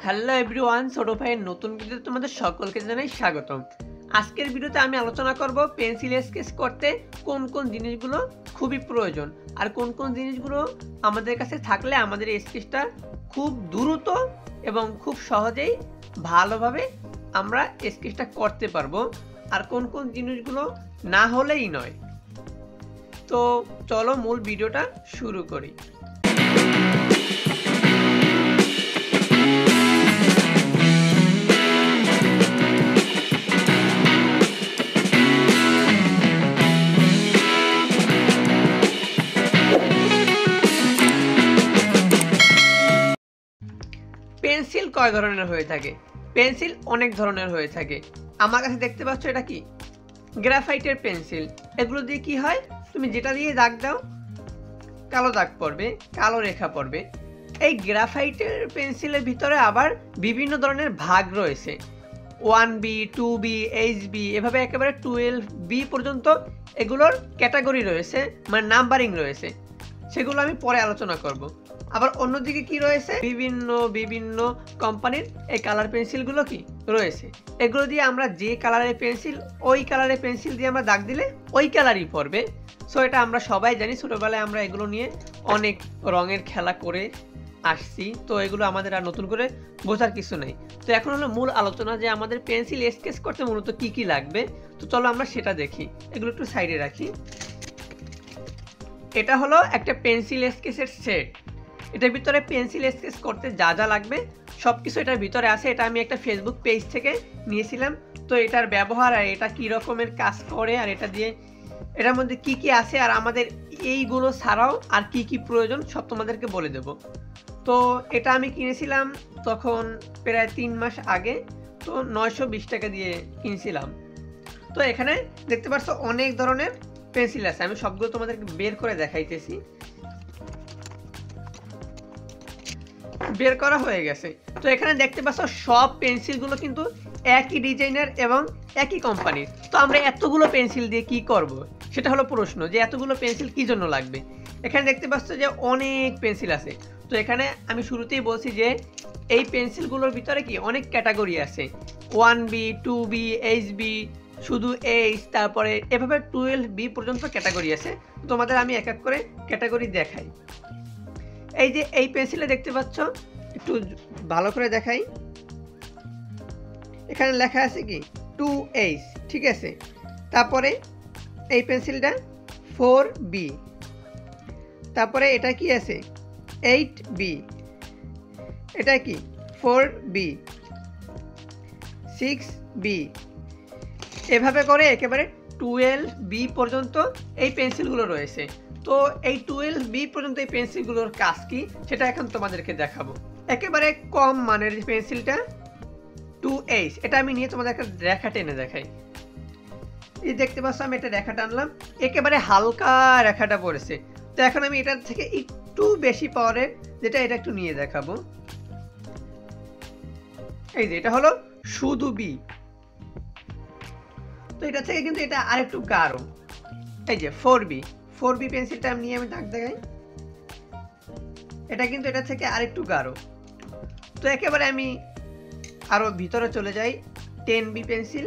Hello everyone, ছোট ভাইয়ের নতুন ভিডিওতে তোমাদের সকলকে জানাই স্বাগতম। আজকের ভিডিওতে আমি আলোচনা করব পেন্সিল স্কেচ করতে কোন কোন জিনিসগুলো খুবই প্রয়োজন আর কোন কোন জিনিসগুলো আমাদের কাছে থাকলে আমাদের এই স্কেচটা খুব দ্রুত এবং খুব সহজেই ভালোভাবে আমরা স্কেচটা করতে পারবো আর কোন কোন জিনিসগুলো না হলেই নয়। তো চলো মূল ভিডিওটা শুরু করি। পেন্সিল কয় ধরনের হয়ে থাকে? পেন্সিল অনেক ধরনের হয়ে থাকে। আমার কাছে দেখতে পাচ্ছ এটা কি গ্রাফাইটের পেন্সিল। এগুলো দিয়ে কি হয়, তুমি যেটা দিয়ে দাগ দাও কালো দাগ পড়বে, কালো রেখা পড়বে। এই গ্রাফাইটের পেন্সিলের ভিতরে আবার বিভিন্ন ধরনের ভাগ রয়েছে, 1B 2B HB এভাবে একেবারে 12B পর্যন্ত এগুলোর ক্যাটাগরি রয়েছে, মানে নাম্বারিং রয়েছে। সেগুলো আমি পরে আলোচনা করব। আবার অন্যদিকে কি রয়েছে, বিভিন্ন কোম্পানির এই কালার পেন্সিলগুলো কি রয়েছে। এগুলো দিয়ে আমরা যে কালারের পেন্সিল, ওই কালারের পেন্সিল দিয়ে আমরা দাগ দিলে ওই কালারই পড়বে। সো এটা আমরা সবাই জানি, ছোটোবেলায় আমরা এগুলো নিয়ে অনেক রঙের খেলা করে আসছি। তো এগুলো আমাদের আর নতুন করে বোঝার কিছু নেই। তো এখন হলো মূল আলোচনা যে আমাদের পেন্সিল স্কেচ করতে মূলত কি কি লাগবে। তো চলো আমরা সেটা দেখি। এগুলো একটু সাইডে রাখি। এটা হলো একটা পেন্সিল স্কেচের সেট। এটার ভিতরে পেন্সিল স্কেচ করতে যা যা লাগবে সব কিছু এটার ভিতরে আছে। এটা আমি একটা ফেসবুক পেজ থেকে নিয়েছিলাম। তো এটার ব্যবহার আর এটা কী রকমের কাজ করে আর এটা দিয়ে এটার মধ্যে কি কি আছে আর আমাদের এইগুলো ছাড়াও আর কি কি প্রয়োজন সব তোমাদেরকে বলে দেব। তো এটা আমি কিনেছিলাম তখন প্রায় 3 মাস আগে। তো 920 টাকা দিয়ে কিনেছিলাম। তো এখানে দেখতে পাচ্ছ অনেক ধরনের পেন্সিল আছে। আমি সবগুলো তোমাদেরকে বের করে দেখাইতেছি। বের করা হয়ে গেছে। তো এখানে দেখতে পাচ্ছ সব পেন্সিলগুলো কিন্তু একই ডিজাইনের এবং একই কোম্পানির। তো আমরা এতগুলো পেন্সিল দিয়ে কি করব, সেটা হলো প্রশ্ন, যে এতগুলো পেন্সিল কি জন্য লাগবে। এখানে দেখতে পাচ্ছ যে অনেক পেন্সিল আছে। তো এখানে আমি শুরুতেই বলছি যে এই পেন্সিলগুলোর ভিতরে কি অনেক ক্যাটাগরি আছে, 1B 2B HB, শুধু H, তারপরে এভাবে 12B পর্যন্ত ক্যাটাগরি আছে। তোমাদের আমি এক এক করে ক্যাটাগরি দেখাই। এই যে এই পেন্সিলে দেখতে পাচ্ছ, একটু ভালো করে দেখাই। এখানে লেখা আছে কি 2H, ঠিক আছে। তারপরে এই পেন্সিলটা 4B, তারপরে এটা কি আছে 8B, এটা কি 4B 6B, এভাবে করে একেবারে 12B পর্যন্ত এই পেন্সিলগুলো রয়েছে। তো এই 12B পর্যন্ত এই পেন্সিলগুলোর কাজ কি সেটা এখন তোমাদেরকে দেখাবো। একেবারে কম মানের পেন্সিলটা 2H, এটা আমি নিয়ে তোমাদের একটা রেখা টেনে দেখাই। এই দেখতে পাচ্ছ আমি একটা রেখা টানলাম, একেবারে হালকা রেখাটা পড়েছে। তো এখন আমি এটার থেকে একটু বেশি পাওয়ারের যেটা, এটা একটু নিয়ে দেখাবো। এই যে এটা হলো শুধু B। তো এটা থেকে কিন্তু এটা আরেকটু গাঢ়। এই যে 4B পেন্সিলটা নিয়ে আমি দাগ দেখাই। এটা কিন্তু এটা থেকে আরেকটু গাঢ়। তো একেবারে আমি আরো ভিতরে চলে যাই, 10B পেন্সিল।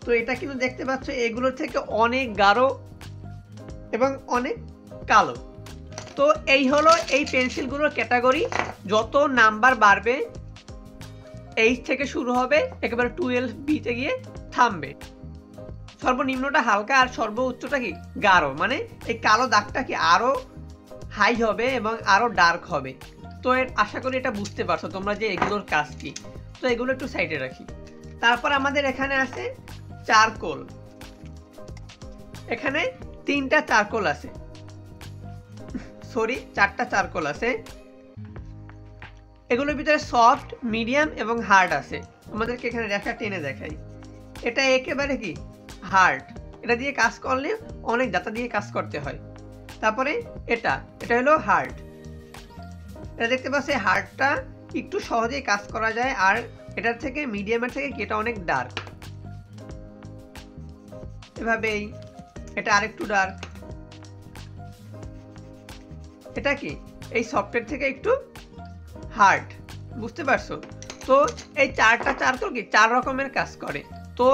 তো এটা কিন্তু দেখতে পাচ্ছ এগুলোর থেকে অনেক গাঢ় এবং অনেক কালো। তো এই হলো এই পেন্সিলগুলোর ক্যাটাগরি। যত নাম্বার বাড়বে H থেকে শুরু হবে, একেবারে 12B-তে গিয়ে থামবে। সর্বনিম্নটা হালকা আর সর্বোচ্চটা কি গাঢ়, মানে এই কালো দাগটা কি আরো হাই হবে এবং আরো ডার্ক হবে। তো আশা করি এটা বুঝতে পারছো তোমরা যে এগুলোর কাজ কি। তো এগুলো একটু সাইডে রাখি। তারপর আমাদের এখানে আছে চারকোল। এখানে 3টা চারকোল আছে, সরি 4টা চারকোল আছে। এগুলোর ভিতরে সফট, মিডিয়াম এবং হার্ড আছে। তোমাদেরকে এখানে রেখা টেনে দেখাই। এটা একেবারে কি হার্ড, এটা দিয়ে কাজ করলে অনেক ডাটা দিয়ে কাজ করতে হয়। তারপরে এটা হলো হার্ড। এটা দেখতে পাচ্ছি হার্ডটা একটু সহজেই কাজ করা যায়, আর এটার থেকে মিডিয়ামের থেকে কি এটা অনেক ডার্ক। এভাবেই এটা আরেকটু ডার্ক। এটা কি এই সফটের থেকে একটু হার্ড। বুঝতে পারছো? তো এই চারটা চারকোল কি 4 রকমের কাজ করে। তো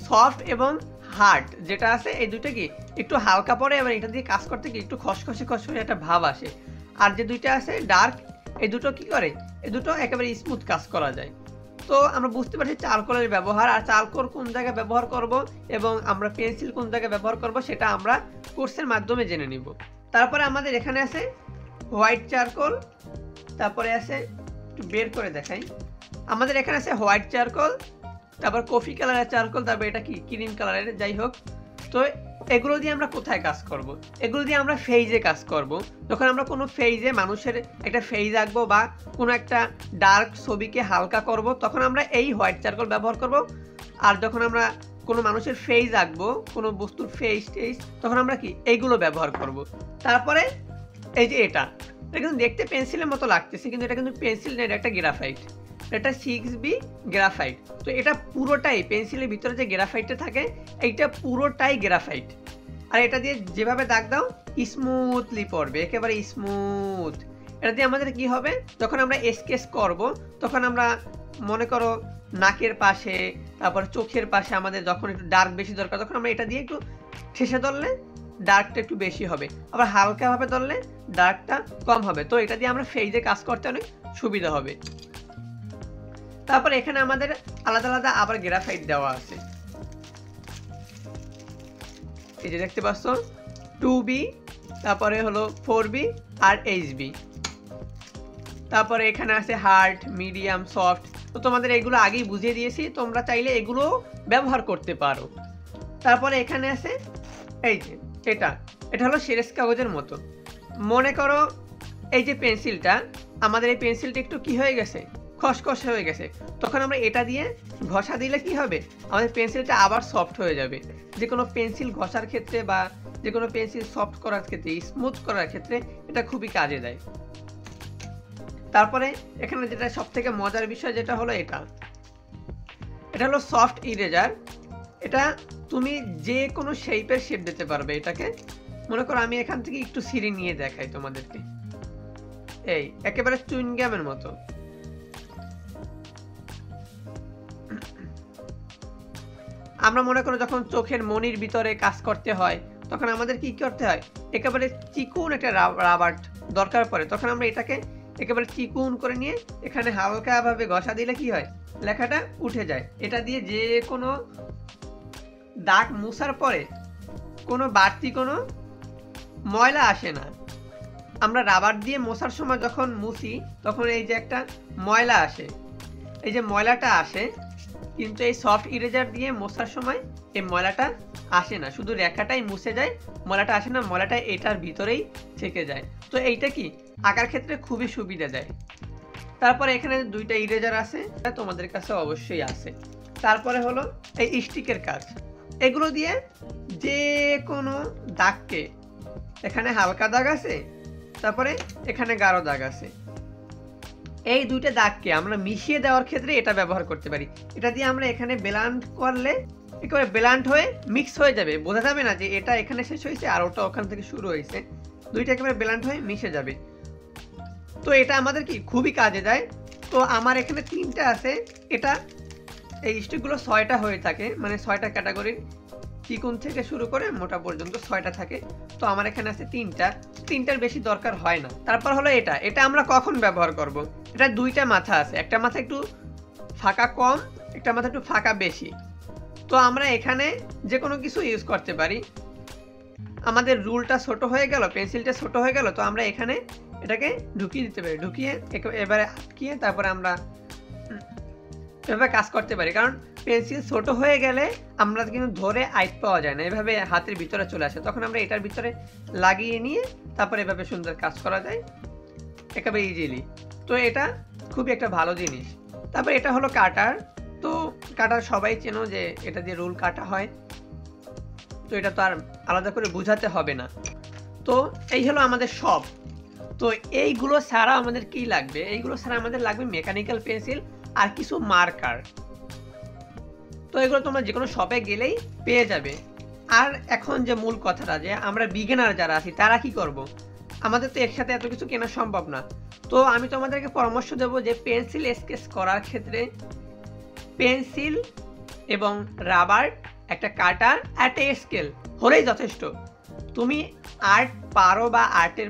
সফট এবং হার্ড যেটা আছে এই দুইটা কি একটু হালকা পড়ে, এবং এটা দিয়ে কাজ করতে কি একটু খসখসে খসখসে একটা ভাব আসে। আর যে দুইটা আছে ডার্ক, এই দুটো কি করে, এই দুটো একেবারে স্মুথ কাজ করা যায়। তো আমরা বুঝতে পারছি চারকোলের ব্যবহার, আর চারকোল কোন জায়গায় ব্যবহার করব এবং আমরা পেন্সিল কোন জায়গায় ব্যবহার করব সেটা আমরা কোর্সের মাধ্যমে জেনে নিব। তারপরে আমাদের এখানে আছে হোয়াইট চারকোল, তারপরে আছে একটু বের করে দেখাই, আমাদের এখানে আছে হোয়াইট চারকোল, তারপর কফি কালারের চারকোল, তারপর এটা কি ক্রিম কালারের, যাই হোক। তো এগুলো দিয়ে আমরা কোথায় কাজ করব? এগুলো দিয়ে আমরা ফেজে কাজ করব। যখন আমরা কোনো ফেজে মানুষের একটা ফেজ আঁকবো বা কোনো একটা ডার্ক ছবিকে হালকা করব, তখন আমরা এই হোয়াইট চারকোল ব্যবহার করব। আর যখন আমরা কোনো মানুষের ফেজ আঁকবো, কোনো বস্তুর ফেস টেস, তখন আমরা কি এইগুলো ব্যবহার করব। তারপরে এই যে এটা কিন্তু দেখতে পেন্সিলের মতো লাগতেছে, কিন্তু এটা কিন্তু পেন্সিল না, এটা একটা গ্রাফাইট, এটা 6B গ্রাফাইট। তো এটা পুরোটাই পেন্সিলের ভিতরে যে গ্রাফাইটটা থাকে এইটা পুরোটাই গ্রাফাইট। আর এটা দিয়ে যেভাবে দাগ দাও স্মুথলি পড়বে, একেবারে স্মুথ। এটা দিয়ে আমাদের কি হবে, যখন আমরা স্কেচ করব তখন আমরা মনে করো নাকের পাশে, তারপর চোখের পাশে আমাদের যখন একটু ডার্ক বেশি দরকার, তখন আমরা এটা দিয়ে একটু ঠেসে ধরলে ডার্কটা একটু বেশি হবে, আবার হালকাভাবে ধরলে ডার্কটা কম হবে। তো এটা দিয়ে আমরা ফেজে কাজ করতে অনেক সুবিধা হবে। তারপর এখানে আমাদের আলাদা আলাদা আবার গ্রাফাইট দেওয়া আছে, এই যে দেখতে পাচ্ছ 2B, তারপরে হলো 4B আর HB। তারপরে এখানে আছে হার্ড, মিডিয়াম, সফট। তো তোমাদের এগুলো আগেই বুঝিয়ে দিয়েছি, তোমরা চাইলে এগুলো ব্যবহার করতে পারো। তারপরে এখানে আছে এই যে এটা হলো সেরেস কাগজের মতো। মনে করো এই যে পেন্সিলটা, আমাদের এই পেন্সিলটা একটু কি হয়ে গেছে, খসখসে হয়ে গেছে, তখন আমরা এটা দিয়ে ঘষা দিলে কি হবে, আমাদের পেন্সিলটা আবার সফট হয়ে যাবে। যে কোনো পেন্সিল ঘষার ক্ষেত্রে বা যে কোনো পেন্সিল সফট করার ক্ষেত্রে, স্মুথ করার ক্ষেত্রে এটা খুবই কাজে দেয়। তারপরে এখানে যেটা সব থেকে মজার বিষয় যেটা হলো এটা হলো সফট ইরেজার। এটা তুমি যে কোনো শেপের শেপ দিতে পারবে এটাকে। মনে করো আমি এখান থেকে একটু সিঁড়ি নিয়ে দেখাই তোমাদেরকে, এই একেবারে চুইংগামের মতো। আমরা মনে করো যখন চোখের মনির ভিতরে কাজ করতে হয় তখন আমাদের কি করতে হয়, একেবারে চিকুন একটা রাবার দরকার পড়ে, তখন আমরা এটাকে একেবারে চিকুন করে নিয়ে এখানে হালকাভাবে ঘষা দিলে কি হয়, লেখাটা উঠে যায়। এটা দিয়ে যে কোনো দাগ মুছার পরে কোনো বাড়তি কোনো ময়লা আসে না। আমরা রাবার দিয়ে মোছার সময় যখন মুছি তখন এই যে একটা ময়লা আসে, এই যে ময়লাটা আসে, কিন্তু এই সফট ইরেজার দিয়ে মোছার সময় এই ময়লাটা আসে না, শুধু রেখাটাই মুছে যায়, ময়লাটা আসে না, ময়লাটা এটার ভিতরেই থেকে যায়। তো এইটা কি আঁকার ক্ষেত্রে খুবই সুবিধা দেয়। তারপরে এখানে দুইটা ইরেজার আছে, তোমাদের কাছে অবশ্যই আছে। তারপরে হলো এই স্টিকের কাজ, এগুলো দিয়ে যে কোনো দাগকে, এখানে হালকা দাগ আছে, তারপরে এখানে গাঢ় দাগ আছে, এই দুইটা দাগকে আমরা মিশিয়ে দেওয়ার ক্ষেত্রে এটা ব্যবহার করতে পারি। এটা দিয়ে আমরা এখানে ব্লেন্ড করলে একেবারে ব্লেন্ড হয়ে মিক্স হয়ে যাবে, বোঝা যাবে না যে এটা এখানে শেষ হয়েছে আর ওটা ওখান থেকে শুরু হয়েছে, দুইটা একেবারে ব্লেন্ড হয়ে মিশে যাবে। তো এটা আমাদের কি খুবই কাজে দেয়। তো আমার এখানে 3টা আছে, এটা এই স্টিকগুলো 6টা হয়ে থাকে, মানে 6টা ক্যাটাগরির, চিকুন থেকে শুরু করে মোটা পর্যন্ত 6টা থাকে। তো আমার এখানে আছে 3টার বেশি দরকার হয় না। তারপর হলো এটা আমরা কখন ব্যবহার করব, এটা 2টা মাথা আছে, একটা মাথা একটু ফাঁকা কম, একটা মাথা একটু ফাঁকা বেশি। তো আমরা এখানে যে কোনো কিছু ইউজ করতে পারি। আমাদের রুলটা ছোট হয়ে গেল, পেন্সিলটা ছোট হয়ে গেল, তো আমরা এখানে এটাকে ঢুকিয়ে দিতে পারি, ঢুকিয়ে এবারে আটকিয়ে তারপরে আমরা এভাবে কাজ করতে পারি। কারণ পেন্সিল ছোট হয়ে গেলে আমরা কিন্তু ধরে আইট পাওয়া যায় না, এভাবে হাতের ভিতরে চলে আসে, তখন আমরা এটার ভিতরে লাগিয়ে নিয়ে তারপরে এভাবে সুন্দর কাজ করা যায় একেবারে ইজিলি। তো এটা খুবই একটা ভালো জিনিস। তারপর এটা হলো কাটার। তো কাটার সবাই চেনো যে এটা দিয়ে রুল কাটা হয়, তো এটা তো আর আলাদা করে বোঝাতে হবে না। তো এই হলো আমাদের সব। তো এইগুলো ছাড়া আমাদের কি লাগবে, এইগুলো ছাড়া আমাদের লাগবে মেকানিক্যাল পেন্সিল আর কিছু মার্কার। তো এগুলো তোমরা যে কোনো শপে গেলেই পেয়ে যাবে। আর এখন যে মূল কথাটা, যে আমরা বিগিনার যারা আছি তারা কি করব, আমাদের তো একসাথে এত কিছু কেনা সম্ভব না। তো আমি তোমাদেরকে পরামর্শ দেবো যে পেন্সিল স্কেচ করার ক্ষেত্রে পেন্সিল এবং রাবার, একটা কাটার, একটা স্কেল হলেই যথেষ্ট। তুমি আর্ট পারো বা আর্টের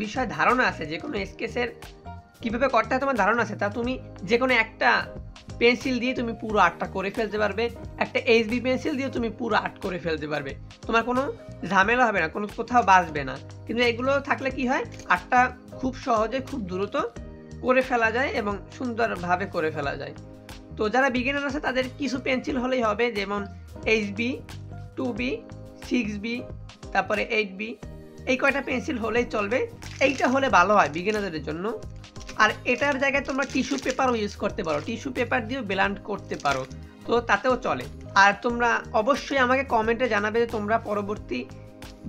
বিষয়ে ধারণা আছে, যে কোনো স্কেচের কীভাবে করতে হয় তোমার ধারণা আছে, তা তুমি যে কোনো একটা পেন্সিল দিয়ে তুমি পুরো আর্টটা করে ফেলতে পারবে। একটা এইচবি পেন্সিল দিয়ে তুমি পুরো আর্ট করে ফেলতে পারবে, তোমার কোনো ঝামেলা হবে না, কোনো কোথাও বাঁচবে না। কিন্তু এগুলো থাকলে কি হয়, আর্টটা খুব সহজে খুব দ্রুত করে ফেলা যায় এবং সুন্দরভাবে করে ফেলা যায়। তো যারা বিগিনার আছে তাদের কিছু পেন্সিল হলেই হবে, যেমন এইচবি, 2B, 6B, তারপরে 8B, এই কয়টা পেন্সিল হলেই চলবে। এইটা হলে ভালো হয় বিগিনারদের জন্য। আর এটার জায়গায় তোমরা টিস্যু পেপারও ইউজ করতে পারো, টিস্যু পেপার দিয়েও ব্লেন্ড করতে পারো, তো তাতেও চলে। আর তোমরা অবশ্যই আমাকে কমেন্টে জানাবে যে তোমরা পরবর্তী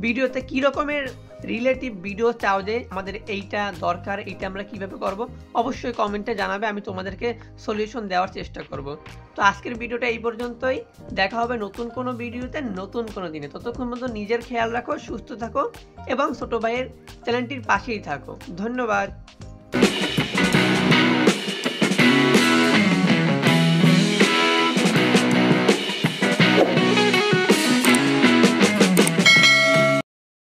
ভিডিওতে কী রকমের রিলেটিভ ভিডিও চাও, যে আমাদের এইটা দরকার, এইটা আমরা কিভাবে করব। অবশ্যই কমেন্টে জানাবে, আমি তোমাদেরকে সলিউশন দেওয়ার চেষ্টা করব। তো আজকের ভিডিওটা এই পর্যন্তই, দেখা হবে নতুন কোনো ভিডিওতে নতুন কোনো দিনে। ততক্ষণ পর্যন্ত নিজের খেয়াল রাখো, সুস্থ থাকো এবং ছোট ভাইয়ের চ্যানেলটির পাশেই থাকো। ধন্যবাদ।